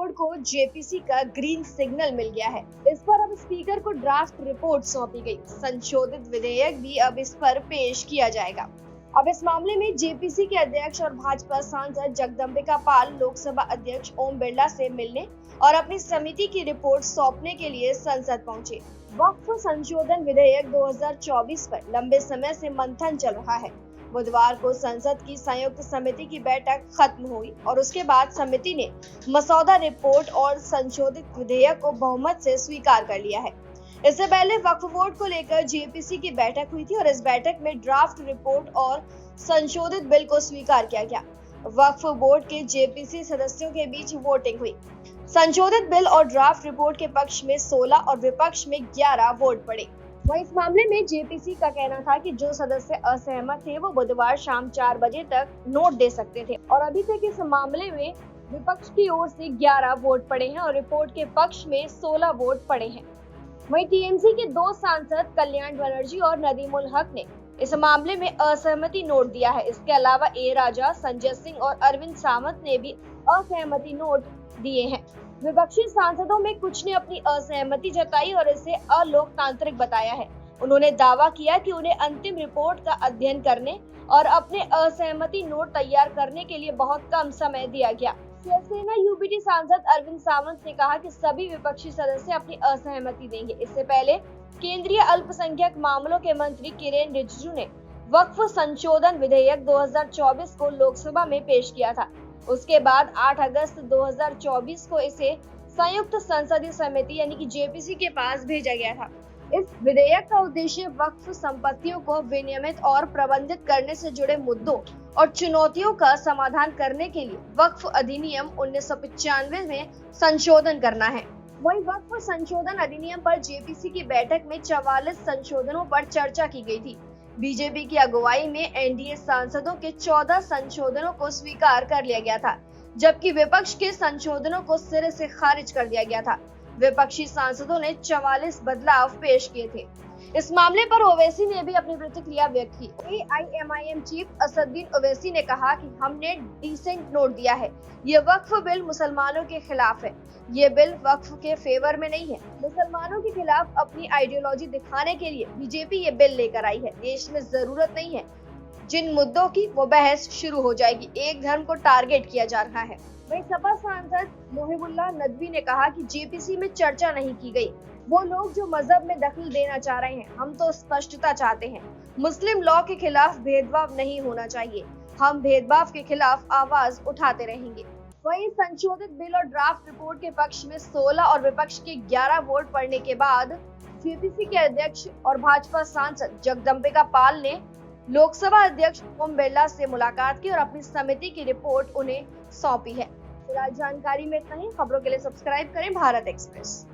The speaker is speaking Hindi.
बोर्ड को जेपीसी का ग्रीन सिग्नल मिल गया है। इस पर अब स्पीकर को ड्राफ्ट रिपोर्ट सौंपी गई। संशोधित विधेयक भी अब इस पर पेश किया जाएगा। अब इस मामले में जेपीसी के अध्यक्ष और भाजपा सांसद जगदम्बिका पाल लोकसभा अध्यक्ष ओम बिरला से मिलने और अपनी समिति की रिपोर्ट सौंपने के लिए संसद पहुंचे। वक्फ संशोधन विधेयक 2024 पर लंबे समय से मंथन चल रहा है। बुधवार को संसद की संयुक्त समिति की बैठक खत्म हुई और उसके बाद समिति ने मसौदा रिपोर्ट और संशोधित विधेयक को बहुमत से स्वीकार कर लिया है। इससे पहले वक्फ बोर्ड को लेकर जेपीसी की बैठक हुई थी और इस बैठक में ड्राफ्ट रिपोर्ट और संशोधित बिल को स्वीकार किया गया। वक्फ बोर्ड के जेपीसी सदस्यों के बीच वोटिंग हुई। संशोधित बिल और ड्राफ्ट रिपोर्ट के पक्ष में 16 और विपक्ष में 11 वोट पड़े। वहीं इस मामले में जेपीसी का कहना था कि जो सदस्य असहमत थे वो बुधवार शाम 4 बजे तक नोट दे सकते थे और अभी तक इस मामले में विपक्ष की ओर से 11 वोट पड़े हैं और रिपोर्ट के पक्ष में 16 वोट पड़े हैं। वहीं टीएमसी के 2 सांसद कल्याण बनर्जी और नदीमुल हक ने इस मामले में असहमति नोट दिया है। इसके अलावा ए राजा, संजय सिंह और अरविंद सावंत ने भी असहमति नोट दिए हैं। विपक्षी सांसदों में कुछ ने अपनी असहमति जताई और इसे अलोकतांत्रिक बताया है। उन्होंने दावा किया कि उन्हें अंतिम रिपोर्ट का अध्ययन करने और अपने असहमति नोट तैयार करने के लिए बहुत कम समय दिया गया। शिवसेना यूबीटी सांसद अरविंद सावंत ने कहा कि सभी विपक्षी सदस्य अपनी असहमति देंगे। इससे पहले केंद्रीय अल्पसंख्यक मामलों के मंत्री किरेन रिजिजू ने वक्फ संशोधन विधेयक 2024 को लोकसभा में पेश किया था। उसके बाद 8 अगस्त 2024 को इसे संयुक्त संसदीय समिति यानी कि जेपीसी के पास भेजा गया था। इस विधेयक का उद्देश्य वक्फ संपत्तियों को विनियमित और प्रबंधित करने से जुड़े मुद्दों और चुनौतियों का समाधान करने के लिए वक्फ अधिनियम 1995 में संशोधन करना है। वहीं वक्फ संशोधन अधिनियम पर जेपीसी की बैठक में 44 संशोधनों पर चर्चा की गई थी। बीजेपी की अगुवाई में एनडीए सांसदों के 14 संशोधनों को स्वीकार कर लिया गया था, जबकि विपक्ष के संशोधनों को सिरे से खारिज कर दिया गया था। विपक्षी सांसदों ने 44 बदलाव पेश किए थे। इस मामले पर ओवैसी ने भी अपनी प्रतिक्रिया व्यक्त की। एआईएमआईएम चीफ असदुद्दीन ओवैसी ने कहा कि हमने डिसेंट नोट दिया है। ये वक्फ बिल मुसलमानों के खिलाफ है। ये बिल वक्फ के फेवर में नहीं है। मुसलमानों के खिलाफ अपनी आइडियोलॉजी दिखाने के लिए बीजेपी ये बिल लेकर आई है। देश में जरूरत नहीं है जिन मुद्दों की वो बहस शुरू हो जाएगी। एक धर्म को टारगेट किया जा रहा है। वहीं सपा सांसद मोहिबुल्लाह नदवी ने कहा कि जेपीसी में चर्चा नहीं की गई। वो लोग जो मजहब में दखल देना चाह रहे हैं, हम तो स्पष्टता चाहते हैं। मुस्लिम लॉ के खिलाफ भेदभाव नहीं होना चाहिए। हम भेदभाव के खिलाफ आवाज उठाते रहेंगे। वहीं संशोधित बिल और ड्राफ्ट रिपोर्ट के पक्ष में 16 और विपक्ष के 11 वोट पड़ने के बाद जेपीसी के अध्यक्ष और भाजपा सांसद जगदम्बिका पाल ने लोकसभा अध्यक्ष ओम बिरला से मुलाकात की और अपनी समिति की रिपोर्ट उन्हें सौंपी है। फिलहाल जानकारी में इतना ही। खबरों के लिए सब्सक्राइब करें भारत एक्सप्रेस।